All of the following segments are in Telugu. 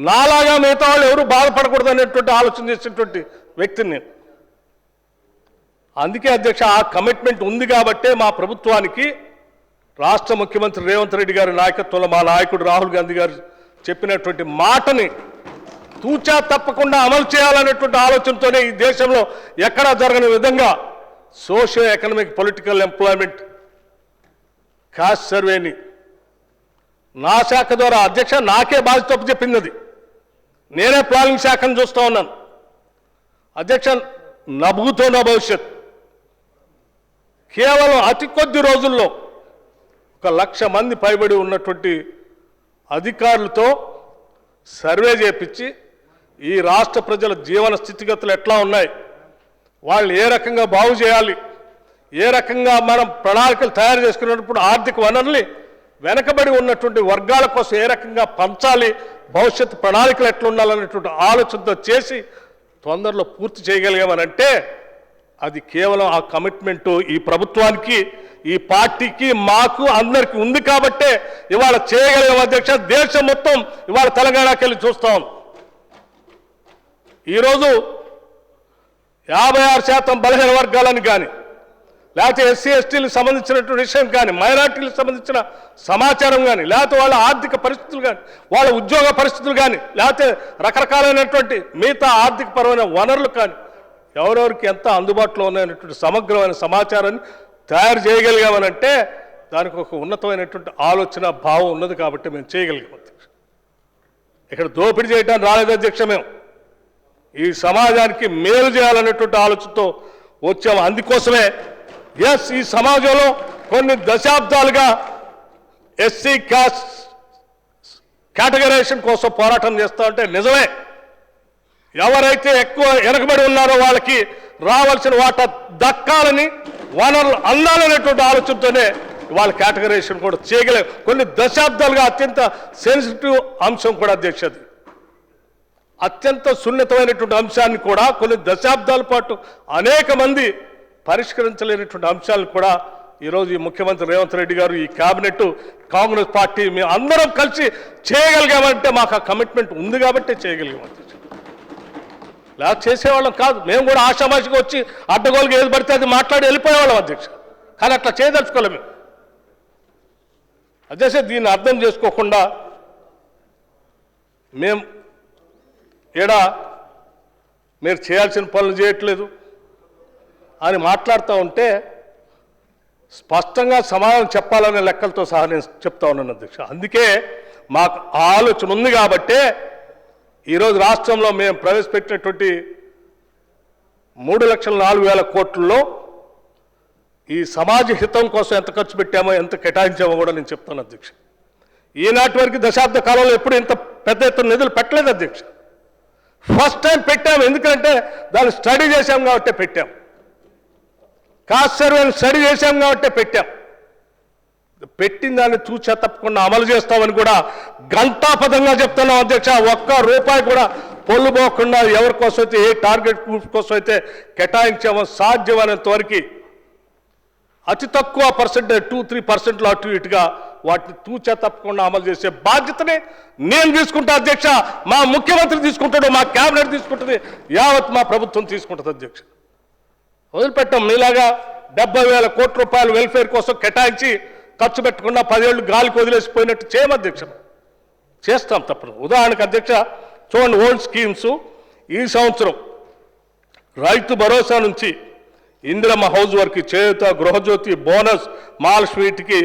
నాలాగా మిగతా వాళ్ళు ఎవరు బాధపడకూడదు అనేటువంటి ఆలోచన చేసేటువంటి వ్యక్తిని నేను. అందుకే అధ్యక్ష ఆ కమిట్మెంట్ ఉంది కాబట్టే మా ప్రభుత్వానికి రాష్ట్ర ముఖ్యమంత్రి రేవంత్ రెడ్డి గారి నాయకత్వంలో మా నాయకుడు రాహుల్ గాంధీ గారు చెప్పినటువంటి మాటని తూచా తప్పకుండా అమలు చేయాలనేటువంటి ఆలోచనతోనే ఈ దేశంలో ఎక్కడా జరగని విధంగా socio economic political employment cost సర్వేని నా శాఖ ద్వారా అధ్యక్ష నాకే బాధ్యత చెప్పింది అది. నేనే ప్లానింగ్ శాఖను చూస్తూ ఉన్నాను అధ్యక్ష. నభూతో నా భవిష్యత్ కేవలం అతి కొద్ది రోజుల్లో 1,00,000 మంది పైబడి ఉన్నటువంటి అధికారులతో సర్వే చేపించి ఈ రాష్ట్ర ప్రజల జీవన స్థితిగతులు ఎట్లా ఉన్నాయి, వాళ్ళు ఏ రకంగా బాగు చేయాలి, ఏ రకంగా మనం ప్రణాళికలు తయారు చేసుకున్నప్పుడు ఆర్థిక వనరుల్ని వెనకబడి ఉన్నటువంటి వర్గాల కోసం ఏ రకంగా పంచాలి, భవిష్యత్తు ప్రణాళికలు ఎట్లా ఉండాలనేటువంటి ఆలోచనతో చేసి తొందరలో పూర్తి చేయగలిగామనంటే అది కేవలం ఆ కమిట్మెంటు ఈ ప్రభుత్వానికి, ఈ పార్టీకి, మాకు అందరికీ ఉంది కాబట్టే ఇవాళ చేయగలిగాం అధ్యక్ష. దేశం మొత్తం ఇవాళ తెలంగాణకి వెళ్ళి చూస్తాం. ఈరోజు 56% బలహీన వర్గాలను కానీ, లేకపోతే ఎస్సీ ఎస్టీలకు సంబంధించినటువంటి విషయం కానీ, మైనార్టీలకు సంబంధించిన సమాచారం కానీ, లేకపోతే వాళ్ళ ఆర్థిక పరిస్థితులు కానీ, వాళ్ళ ఉద్యోగ పరిస్థితులు కానీ, లేకపోతే రకరకాలైనటువంటి మిగతా ఆర్థిక పరమైన వనరులు కానీ ఎవరెవరికి ఎంత అందుబాటులో ఉన్నాయనేటువంటి సమగ్రమైన సమాచారాన్ని తయారు చేయగలిగామనంటే దానికి ఒక ఉన్నతమైనటువంటి ఆలోచన భావం ఉన్నది కాబట్టి మేము చేయగలిగాం అధ్యక్ష. ఇక్కడ దోపిడీ చేయడానికి రాలేదు అధ్యక్ష. మేము ఈ సమాజానికి మేలు చేయాలనేటువంటి ఆలోచనతో వచ్చాము. అందుకోసమే ఈ సమాజంలో కొన్ని దశాబ్దాలుగా ఎస్సీ కాస్ట్ కేటగరైజేషన్ కోసం పోరాటం చేస్తా ఉంటే నిజమే, ఎవరైతే ఎక్కువ వెనకబడి ఉన్నారో వాళ్ళకి రావాల్సిన వాటా దక్కాలని, వనరులు అందాలనేటువంటి ఆలోచనతోనే వాళ్ళ కేటగరైజేషన్ కూడా చేయగలేదు. కొన్ని దశాబ్దాలుగా అత్యంత సెన్సిటివ్ అంశం కూడా అధ్యక్షది, అత్యంత సున్నితమైనటువంటి అంశాన్ని కూడా కొన్ని దశాబ్దాల పాటు అనేక మంది పరిష్కరించలేనటువంటి అంశాలను కూడా ఈరోజు ఈ ముఖ్యమంత్రి రేవంత్ రెడ్డి గారు, ఈ కేబినెట్, కాంగ్రెస్ పార్టీ మేము అందరం కలిసి చేయగలిగామంటే మాకు ఆ కమిట్మెంట్ ఉంది కాబట్టి చేయగలిగాం అధ్యక్ష. లేదా చేసేవాళ్ళం కాదు. మేము కూడా ఆషామాషిగా వచ్చి అడ్డగోలుగా ఏది పడితే అది మాట్లాడి వెళ్ళిపోయేవాళ్ళం అధ్యక్ష. కానీ అట్లా చేయదలుచుకోలేము మేము అధ్యక్ష. దీన్ని అర్థం చేసుకోకుండా మేము మీరు చేయాల్సిన పనులు చేయట్లేదు అని మాట్లాడుతూ ఉంటే స్పష్టంగా సమాధానం చెప్పాలనే లెక్కలతో సహా నేను చెప్తా ఉన్నాను అధ్యక్ష. అందుకే మాకు ఆలోచన ఉంది కాబట్టే ఈరోజు రాష్ట్రంలో మేము ప్రవేశపెట్టినటువంటి 3,04,000 కోట్లలో ఈ సమాజ హితం కోసం ఎంత ఖర్చు పెట్టామో, ఎంత కేటాయించామో కూడా నేను చెప్తాను అధ్యక్ష. ఈనాటి వరకు దశాబ్ద కాలంలో ఎప్పుడు ఇంత పెద్ద ఎత్తున నిధులు పెట్టలేదు అధ్యక్ష. ఫస్ట్ టైం పెట్టాము. ఎందుకంటే దాన్ని స్టడీ చేశాం కాబట్టి పెట్టాం. కాస్ట్ సర్వేని స్టడీ చేశాం కాబట్టి పెట్టాం. పెట్టిన దాన్ని తూచా తప్పకుండా అమలు చేస్తామని కూడా గంటాపదంగా చెప్తున్నాం అధ్యక్ష. ₹1 కూడా పొల్లుపోకుండా ఎవరి కోసం అయితే, ఏ టార్గెట్ గ్రూప్ కోసం అయితే కేటాయించామో సాధ్యమైనంత వరకు అతి తక్కువ పర్సెంటేజ్ 2-3% అటు ఇటుగా వాటిని తూచా తప్పకుండా అమలు చేసే బాధ్యతని నేను తీసుకుంటా అధ్యక్ష. మా ముఖ్యమంత్రి తీసుకుంటాడు, మా కేబినెట్ తీసుకుంటుంది, యావత్ మా ప్రభుత్వం తీసుకుంటుంది అధ్యక్ష. వదిలిపెట్టాం. మీలాగా 70,000 కోట్ల రూపాయలు వెల్ఫేర్ కోసం కేటాయించి ఖర్చు పెట్టకుండా 10 ఏళ్ళు గాలికి వదిలేసిపోయినట్టు చేయము అధ్యక్ష. చేస్తాం తప్పదు. ఉదాహరణకు అధ్యక్ష చూడండి, ఓల్డ్ స్కీమ్స్ ఈ సంవత్సరం రైతు భరోసా నుంచి ఇందిరమ్మ హౌస్ వరకు, చేయూత, గృహజ్యోతి, బోనస్, మహాలక్ష్మి వీటికి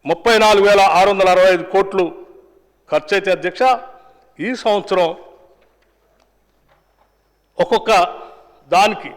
34,665 కోట్లు ఖర్చు అయితే అధ్యక్ష, ఈ సంవత్సరం ఒక్కొక్క దానికి